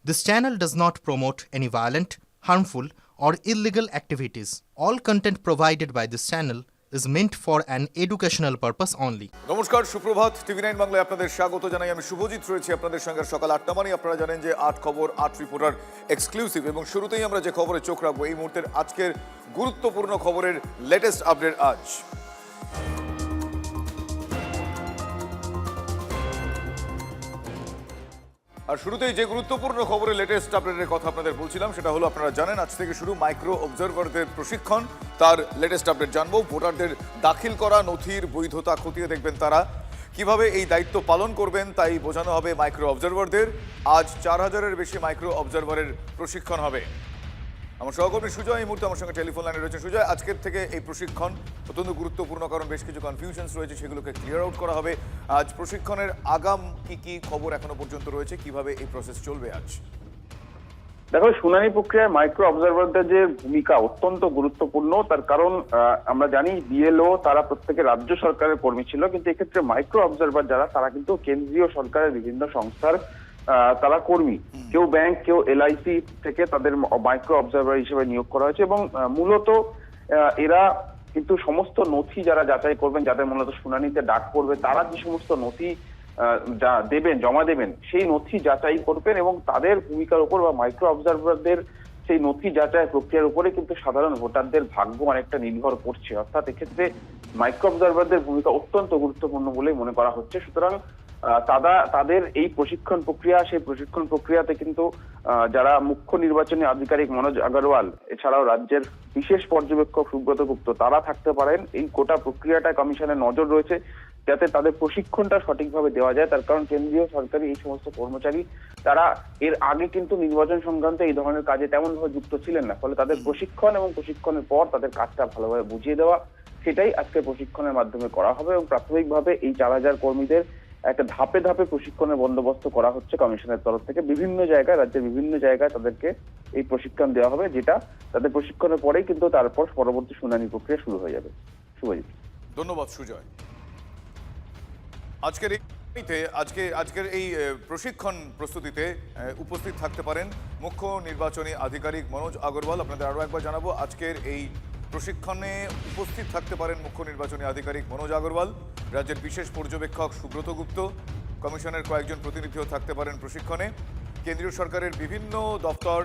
This channel does not promote any violent, harmful, or illegal activities. All content provided by this channel is meant for an educational purpose only. নমস্কার, সুপ্রভাত। টিভি9 বাংলায় আপনাদের স্বাগত জানাই। আমি শুভজিৎ রয়েছি আপনাদের সঙ্গে সকাল ৮টা মানে। আপনারা জানেন যে ৮ খবর ৮ রিপোর্টার এক্সক্লুসিভ, এবং শুরুতেই আমরা যে খবরে চোখ রাখবো এই মুহূর্তের আজকের গুরুত্বপূর্ণ খবরের লেটেস্ট আপডেট আজ। আর শুরুতেই যে গুরুত্বপূর্ণ খবরের লেটেস্ট আপডেটের কথা আপনাদের বলছিলাম সেটা হলো, আপনারা জানেন আজ থেকে শুরু মাইক্রো অবজারভারদের প্রশিক্ষণ। তার লেটেস্ট আপডেট জানবো। ভোটারদের দাখিল করা নথির বৈধতা খতিয়ে দেখবেন তারা, কিভাবে এই দায়িত্ব পালন করবেন তাই বোঝানো হবে মাইক্রো অবজারভারদের। আজ 4000-এর বেশি মাইক্রো অবজারভারের প্রশিক্ষণ হবে। আমার সহকর্মী সুজয় এই মুহূর্তে আমার সঙ্গে টেলিফোন লাইনে রয়েছে। সুজয়, আজকের থেকে এই প্রশিক্ষণ অত্যন্ত গুরুত্বপূর্ণ, কারণ বেশ কিছু কনফিউশনস রয়েছে, সেগুলোকে ক্লিয়ার আউট করা হবে। আজ প্রশিক্ষণের আগাম কি খবর এখনো পর্যন্ত রয়েছে, কিভাবে এই প্রসেস চলবে আজ? দেখো, শুনানি প্রক্রিয়ায় মাইক্রো অবজারভারদের যে ভূমিকা অত্যন্ত গুরুত্বপূর্ণ। তার কারণ আমরা জানি বিএলও তারা প্রত্যেকে রাজ্য সরকারের কর্মী ছিল, কিন্তু এক্ষেত্রে মাইক্রো অবজারভার যারা তারা কিন্তু কেন্দ্রীয় সরকারের বিভিন্ন সংস্থার তারা কর্মী। কেউ ব্যাংক, কেউ এলআইসি থেকে তাদের মাইক্রো অবজারভার হিসেবে নিয়োগ করা হয়েছে, এবং মূলত এরা কিন্তু সমস্ত নথি যারা যাচাই করবেন, যাদের মূলত শুনানিতে ডাক পড়বে, তারা যে সমস্ত নথি জমা দেবেন সেই নথি যাচাই করবেন, এবং তাদের ভূমিকার উপর বা মাইক্রো অবজারভারদের সেই নথি যাচাই প্রক্রিয়ার উপরে কিন্তু সাধারণ ভোটারদের ভাগ্য অনেকটা নির্ভর করছে। অর্থাৎ এক্ষেত্রে মাইক্রো অবজারভারদের ভূমিকা অত্যন্ত গুরুত্বপূর্ণ বলেই মনে করা হচ্ছে। সুতরাং তাদের এই প্রশিক্ষণ প্রক্রিয়া, সেই প্রশিক্ষণ প্রক্রিয়াতে কিন্তু যারা মুখ্য নির্বাচনী আধিকারিক মনোজ আগরওয়াল, এছাড়াও রাজ্যের বিশেষ পর্যবেক্ষক সুব্রত গুপ্ত, তারা থাকতে পারেন। এই গোটা প্রক্রিয়াটা কমিশনের নজর রয়েছে যাতে তাদের প্রশিক্ষণটা সঠিকভাবে দেওয়া যায়। তার কারণ কেন্দ্রীয় সরকারি এই সমস্ত কর্মচারী তারা এর আগে কিন্তু নির্বাচন সংক্রান্ত এই ধরনের কাজে তেমন ভাবে যুক্ত ছিলেন না, ফলে তাদের প্রশিক্ষণ এবং প্রশিক্ষণের পর তাদের কাজটা ভালোভাবে বুঝিয়ে দেওয়া, সেটাই আজকে প্রশিক্ষণের মাধ্যমে করা হবে। এবং প্রাথমিকভাবে এই 4000 কর্মীদের একটা ধাপে ধাপে প্রশিক্ষণের বন্দোবস্ত করা হচ্ছে কমিশনের তরফ থেকে। বিভিন্ন জায়গায়, রাজ্যের বিভিন্ন জায়গায় তাদেরকে এই প্রশিক্ষণ দেওয়া হবে, যেটা তাদের প্রশিক্ষণের পরেই কিন্তু তারপর পরবর্তী শুনানি প্রক্রিয়া শুরু হয়ে যাবে। শুভজিৎ, ধন্যবাদ সুজয়। আজকের এই প্রশিক্ষণ প্রস্তুতিতে উপস্থিত থাকতে পারেন মুখ্য নির্বাচনী আধিকারিক মনোজ আগরওয়াল। আপনাদের আরও একবার জানাবো, আজকের এই প্রশিক্ষণে উপস্থিত থাকতে পারেন মুখ্য নির্বাচনী আধিকারিক মনোজ আগরওয়াল, রাজ্যের বিশেষ পর্যবেক্ষক সুব্রত গুপ্ত, কমিশনের কয়েকজন প্রতিনিধিও থাকতে পারেন প্রশিক্ষণে। কেন্দ্রীয় সরকারের বিভিন্ন দপ্তর,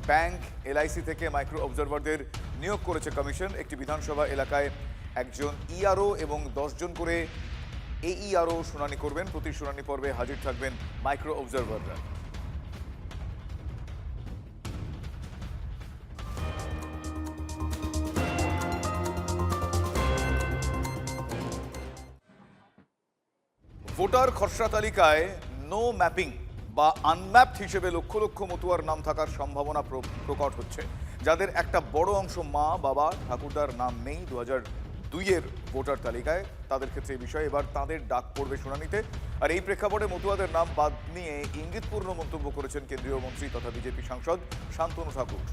ব্যাংক, এলআইসি থেকে মাইক্রো অবজারভারদের নিয়োগ করেছে কমিশন। একটি বিধানসভা এলাকায় একজন ইআরও এবং 10 জন করে এইআরও শুনানি করবেন। প্রতি শুনানি পর্বে হাজির থাকবেন মাইক্রো অবজারভাররা। ভোটার খসড়া তালিকায় নো ম্যাপিং বা আনম্যাপড হিসেবে লক্ষ লক্ষ মতুয়ার নাম থাকার সম্ভাবনা প্রকট হচ্ছে। যাদের একটা বড় অংশ মা, বাবা, ঠাকুরদার নাম নেই 2002-এর ভোটার তালিকায়, তাদের ক্ষেত্রে এই বিষয়ে এবার তাদের ডাক পড়বে শুনানিতে। আর এই প্রেক্ষাপটে মতুয়াদের নাম বাদ নিয়ে ইঙ্গিতপূর্ণ মন্তব্য করেছেন কেন্দ্রীয় মন্ত্রী তথা বিজেপি সাংসদ শান্তনু ঠাকুর।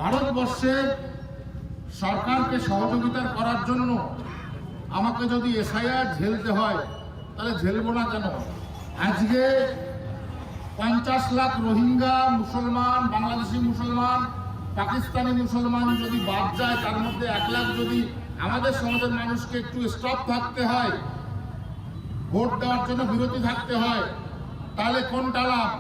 ভারতবর্ষের সরকারকে সহযোগিতা করার জন্য আমাকে যদি এসআইআর ঝেলতে হয় তাহলে ঝেলবো না কেন? আজকে 50 লাখ রোহিঙ্গা মুসলমান, বাংলাদেশি মুসলমান, পাকিস্তানি মুসলমান যদি বাদ যায়, তার মধ্যে 1 লাখ যদি আমাদের সমাজের মানুষকে একটু স্টপ থাকতে হয়, ভোট দেওয়ার জন্য বিরতি থাকতে হয়, তাহলে কোনটা লাভ?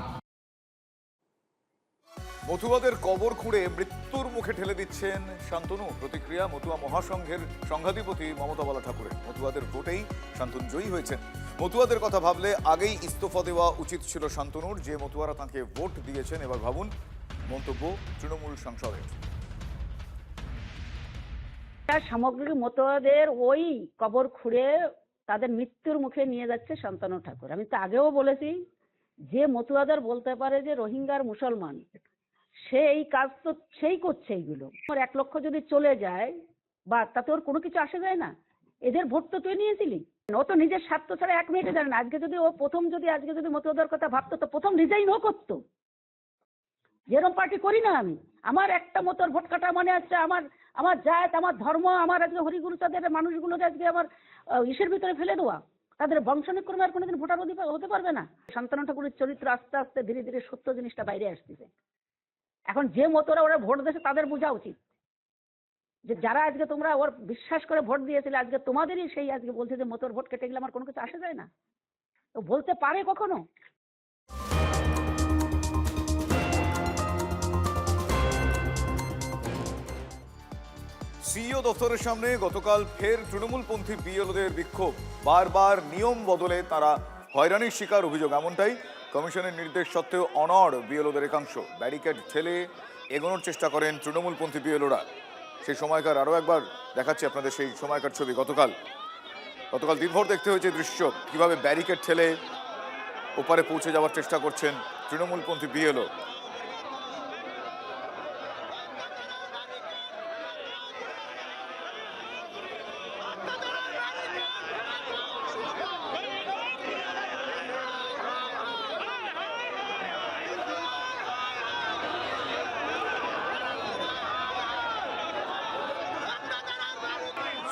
মতুয়াদের কবর খুঁড়ে মৃত্যুর মুখে ঠেলে দিচ্ছেন শান্তনু। প্রতিক্রিয়া মতুয়া মহাসংঘের সংঘাধিপতি মমতা বালা ঠাকুরের। মতুয়াদের ভোটেই শান্তনু জয়ী হয়েছেন। মতুয়াদের কথা ভাবলে আগেই ইস্তফা দেওয়া উচিত ছিল শান্তনুর, যে মতুয়ারা তাঁকে ভোট দিয়েছেন। এবার ভাবুন, মন্তব্য তৃণমূল সাংসদের। সামগ্রিক মতুয়াদের ওই কবর খুঁড়ে তাদের মৃত্যুর মুখে নিয়ে যাচ্ছে শান্তনু ঠাকুর। আমি তো আগেও বলেছি, যে মতুয়াদের বলতে পারে যে রোহিঙ্গার মুসলমান, সে এই কাজ তো সেই করছে। এইগুলো 1 লক্ষ যদি চলে যায় বা তাতে ওর কোনো কিছু আসে যায় না। এদের ভোট তো তুই নিয়েছিলি, ও তো নিজের স্বার্থ ছাড়া 1 মিনিটে জানে না। আজকে যদি মতুয়াদের কথা ভাবতো তো প্রথম রিজাইন ও করতো। যেরকম পার্টি করি না আমি, আমার একটা মতোর ভোট কাটা মানে হচ্ছে আমার আমার জাত, আমার ধর্ম, আমার আজকে হরিগুরু তাদের মানুষগুলোকে আজকে আমার ইসের ভিতরে ফেলে দেওয়া, তাদের বংশানুক্রমে আর কোনোদিন ভোটার হতে পারবে না। শান্তনু ঠাকুরের চরিত্র আস্তে আস্তে ধীরে ধীরে সত্য জিনিসটা বাইরে আসতেছে। এখন যে মতোরা ওরা ভোট দিয়েছে তাদের বোঝা উচিত যে যারা আজকে তোমরা ওর বিশ্বাস করে ভোট দিয়েছিলে, আজকে তোমাদেরই সেই আজকে বলছে যে মতোর ভোট কেটে গেলে আমার কোনো কিছু আসে যায় না, তো বলতে পারে কখনো? সিইও দফতরের সামনে গতকাল ফের তৃণমূলপন্থী বিএলওদের বিক্ষোভ। বারবার নিয়ম বদলে তারা হয়রানির শিকার অভিযোগ, এমনটাই কমিশনের নির্দেশ সত্ত্বেও অনড় বিএলওদের একাংশ। ব্যারিকেড ঠেলে এগোনোর চেষ্টা করেন তৃণমূলপন্থী বিএলওরা। সেই সময়কার আরও একবার দেখাচ্ছি আপনাদের সেই সময়কার ছবি। গতকাল দিনভর দেখতে হয়েছে দৃশ্য, কিভাবে ব্যারিকেড ঠেলে ওপারে পৌঁছে যাওয়ার চেষ্টা করছেন তৃণমূলপন্থী বিএলও।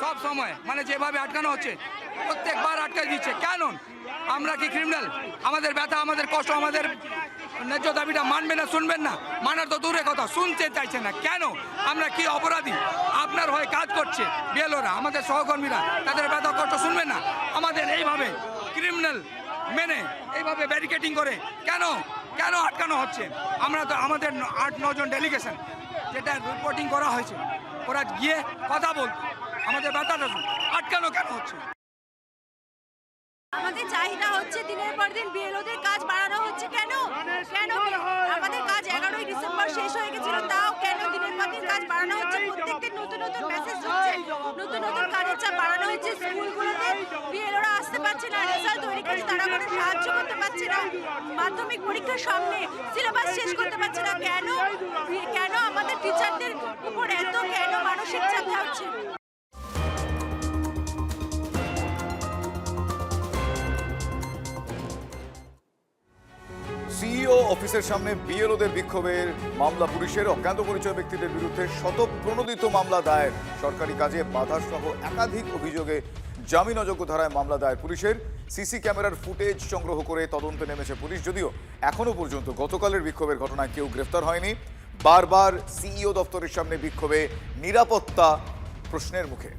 সব সময় মানে যেভাবে আটকানো হচ্ছে প্রত্যেকবার আটকে দিচ্ছে। কেন? আমরা কি ক্রিমিনাল? আমাদের ব্যথা, আমাদের কষ্ট, আমাদের ন্যায্য দাবিটা মানবে না, শুনবেন না? মানার তো দূরে কথা, শুনতে চাইছে না। কেন? আমরা কি অপরাধী? আপনার হয়ে কাজ করছে বিএলওরা, আমাদের সহকর্মীরা, তাদের ব্যথা কষ্ট শুনবেন না? আমাদের এইভাবে ক্রিমিনাল মেনে এইভাবে ব্যারিকেডিং করে কেন আটকানো হচ্ছে? আমরা তো আমাদের 8-9 জন ডেলিগেশন যেটা রিপোর্টিং করা হয়েছে, ওরা গিয়ে কথা বল, আমাদের ব্যথাটা আটকানো কেন হচ্ছে? আমাদের চাহিদা হচ্ছে দিনের পর দিন বিএলওদের কাজ বাড়ানো হচ্ছে। কেন আমাদের কাজ 11ই ডিসেম্বর শেষ হয়ে গেছিল, তাও কেন দিনের পর দিন কাজ বাড়ানো হচ্ছে? প্রত্যেকদিন নতুন মেসেজ হচ্ছে, নতুন কাজের চাপ বাড়ানো হচ্ছে। স্কুলগুলোতে বিএলওরা আসতে পারছে না, রেজাল্ট তৈরি করতে তারা কোনো সাহায্য করতে পারছে না, মাধ্যমিক পরীক্ষার সামনে সিলেবাস শেষ করতে পারছে না। কেন আমাদের টিচারদের উপর এত কেন মানসিক চাপ হচ্ছে? সিইও অফিসের সামনে বিএলওদের বিক্ষোভের মামলা পুলিশের। অজ্ঞাত পরিচয় ব্যক্তিদের বিরুদ্ধে শতপ্রণোদিত মামলা দায়ের। সরকারি কাজে বাধা সহ একাধিক অভিযোগে জামিন অযোগ্য ধারায় মামলা দায়ের পুলিশের। সিসি ক্যামেরার ফুটেজ সংগ্রহ করে তদন্তে নেমেছে পুলিশ, যদিও এখনো পর্যন্ত গতকালের বিক্ষোভের ঘটনায় কেউ গ্রেফতার হয়নি। বারবার সিইও দপ্তরের সামনে বিক্ষোভে নিরাপত্তা প্রশ্নের মুখে।